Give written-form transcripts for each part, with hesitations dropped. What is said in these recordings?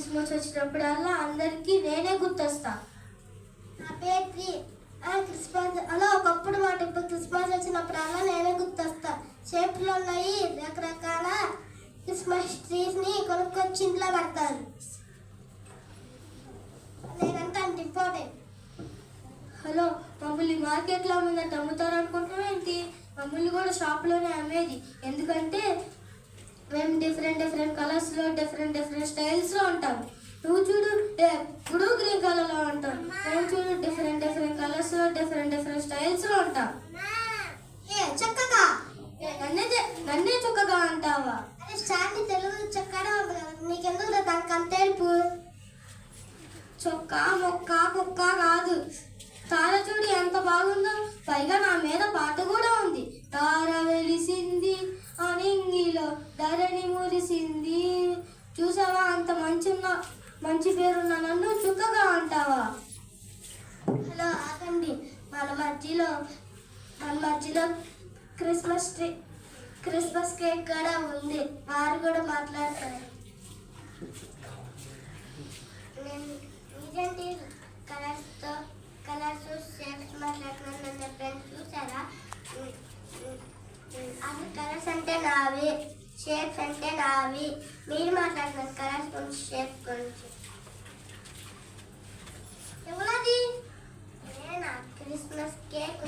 Christmas వచ్చినప్పుడల్లా అందరికీ నేనే గుర్తొస్తా. నా పేరు క్రిస్మస్ అలా ఒకప్పుడు మాట, ఇప్పుడు క్రిస్మస్ వచ్చినప్పుడల్లా నేనే గుర్తొస్తా. షేప్లో ఉన్నాయి రకరకాల క్రిస్మస్ ట్రీస్ని కొనుక్కొచ్చి ఇంట్లో పెడతారు. నేనంటే అంత ఇంపార్టెంట్. హలో, మమ్మల్ని మార్కెట్లో అమ్మినట్టు అమ్ముతారు అనుకుంటున్నాం ఏంటి? మమ్మల్ని కూడా షాప్లోనే అమ్మేది. ఎందుకంటే మేము డిఫరెంట్ కలర్స్లో డిఫరెంట్ స్టైల్స్లో ఉంటాం. నువ్వు చూడు ఎప్పుడు గ్రీన్ కలర్లో ఉంటాం. నేను చూడు డిఫరెంట్ కలర్స్లో డిఫరెంట్ స్టైల్స్లో ఉంటాం. చక్కగా నన్నే చక్కగా అంటావా? అరే స్టాండ్ తెలుగు చక్కగా ఉంది కదా, నీకెందుకు దానికి అంత తెలుపు? చొక్క మొక్క కుక్క కాదు. తార చూడు ఎంత బాగుందో, పైగా నా మీద పాట కూడా ఉంది. తార వెలిసింది అనింగిలో ధరణి మురిసింది. చూసావా, అంత మంచి పేరున్న నన్ను చుక్కగా అంటావా? హలో ఆగండి, మన మధ్యలో క్రిస్మస్ కేక్ కూడా ఉంది, వారు కూడా మాట్లాడతారు. ఇదేంటి కలర్స్ షేప్స్ మాట్లాడుతున్నాను, నన్ను ఫ్రెండ్స్ చూసారా? అవి కలర్స్ అంటే నావి, షేప్స్ అంటే నావి. మీరు మాట్లాడుతున్నారు కలర్స్ గురించి, షేప్స్ గురించి. ఎవరది? నేనా? Christmas cake.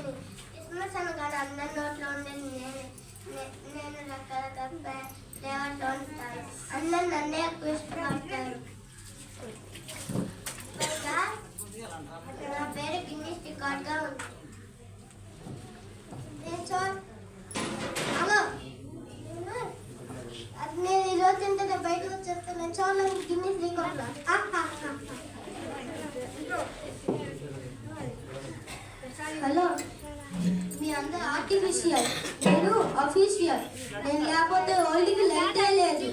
క్రిస్మస్ అనగానే అందరి నోట్లో ఉండేది నేను రకరకాల ఫ్లేవర్తో ఉంటాను. అందరు నన్నే ఎక్కువ ఇష్టపడతారు. నా పేరు గిన్నిస్ రికార్డ్గా ఉంది. హలో, అది నేను ఈరోజు తింటే బయటకు వచ్చేస్తాను. నేను చూడలేదు గిన్నిస్ రికార్డ్లో. హలో, మీ అందరూ ఆర్టిఫిషియల్, నేను అఫీషియల్. నేను లేకపోతే ఓల్డ్కి లైటే లేదు.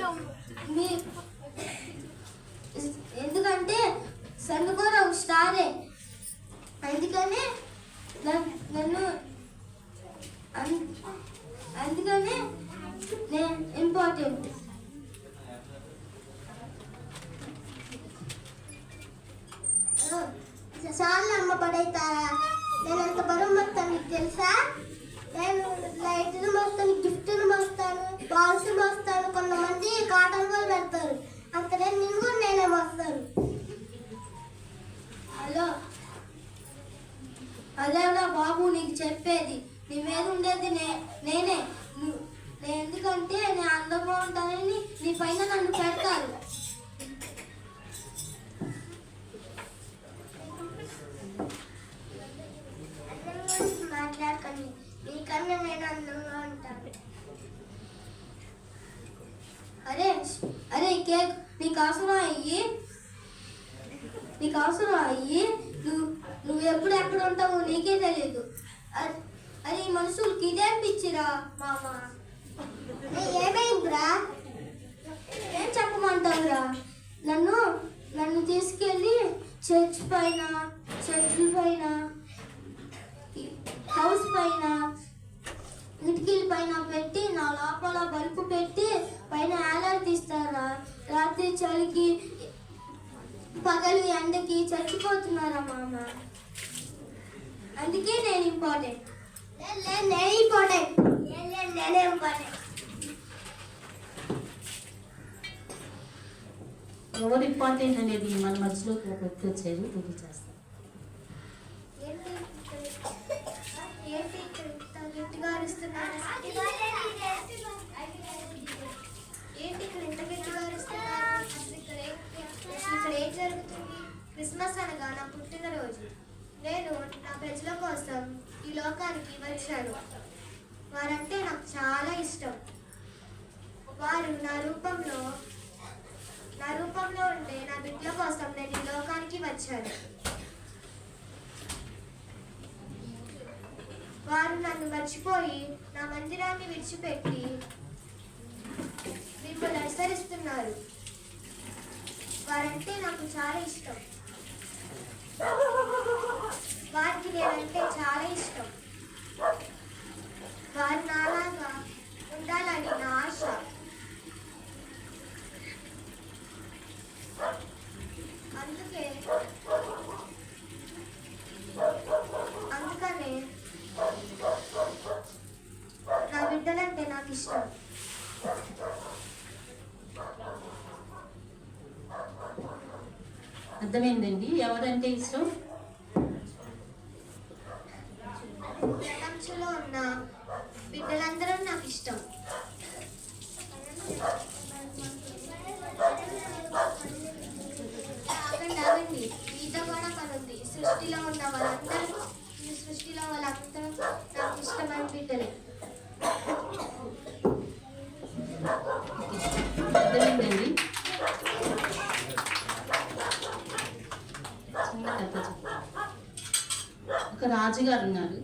ఎందుకంటే సన్ కూడా ఒక స్టారే. అందుకనే నేను ఇంపార్టెంట్. చాలా అమ్మ పడైతారా? నేను ఎంత బరువు మోస్తాను నీకు తెలుసా? నేను లైట్లు మోస్తాను, గిఫ్ట్లు మోస్తాను, బాల్స్ మోస్తాను, కొంతమంది కాటన్ కూడా పెడతారు. అంత నేను కూడా నేనే మోస్తాను. హలో, అదేనా బాబు నీకు చెప్పేది? నీ మీద ఉండేది నేనే. ఎందుకంటే నేను అందంగా ఉంటానని నీ పైన నన్ను పెడతారు. మాట్లాడకండి, నీకన్నా నేను అందంగా ఉంటాను. అరే కేక్ నీకు అవసరం అయ్యి నువ్వు ఎప్పుడు ఎక్కడ ఉంటావో నీకే తెలియదు. అరే ఈ మనుషులకి ఇదేం పిచ్చిరా మామ? ఏమైందిరా? ఏం చెప్పమంటావురా? నన్ను తీసుకెళ్ళి చర్చ్ పైన, చెట్ల పైన, హౌస్ పైన, కిటికీల పైన పెట్టి నా లోపల బల్బు పెట్టి పైన ఏలాడు తీస్తారా? రాత్రి చలికి పగలు ఎండకి చచ్చిపోతున్నారా మామ? అందుకే నేను ఇంపార్టెంట్. నేనే ఇంపార్టెంట్. ఎవరు ఇంపార్టెంట్ అనేది మన మధ్యలోకి ఒక వ్యక్తి వచ్చేది రుజువు చేస్తారు. ఇక్కడ ఏం జరుగుతుంది? క్రిస్మస్ అనగా నా పుట్టినరోజు. నేను నా ప్రజల కోసం ఈ లోకానికి వచ్చాను. వారంటే నాకు చాలా ఇష్టం. వారు నా రూపంలో ఉండే నా బిడ్డల కోసం నేను ఈ లోకానికి వచ్చాను. వారు నన్ను మర్చిపోయి నా మందిరాన్ని విడిచిపెట్టి మిమ్మల్ని అనుసరిస్తున్నారు. వారంటే నాకు చాలా ఇష్టం. వారికి నేనంటే చాలా ఇష్టం. వారు నాలాగా ఉండాలని నా ఆశ. అర్థమైందండి. ఎవరంటే ఇష్టం? ప్రపంచంలో ఉన్న బిడ్డలందరూ నాకు ఇష్టం. ఆగండి, మీతో కూడా పనుంది. సృష్టిలో ఉన్న వాళ్ళందరూ నాకు ఇష్టమైన బిడ్డలే. అర్థమైందండి. చిన్న కథ చెప్పు. ఒక రాజుగారు ఉన్నారు.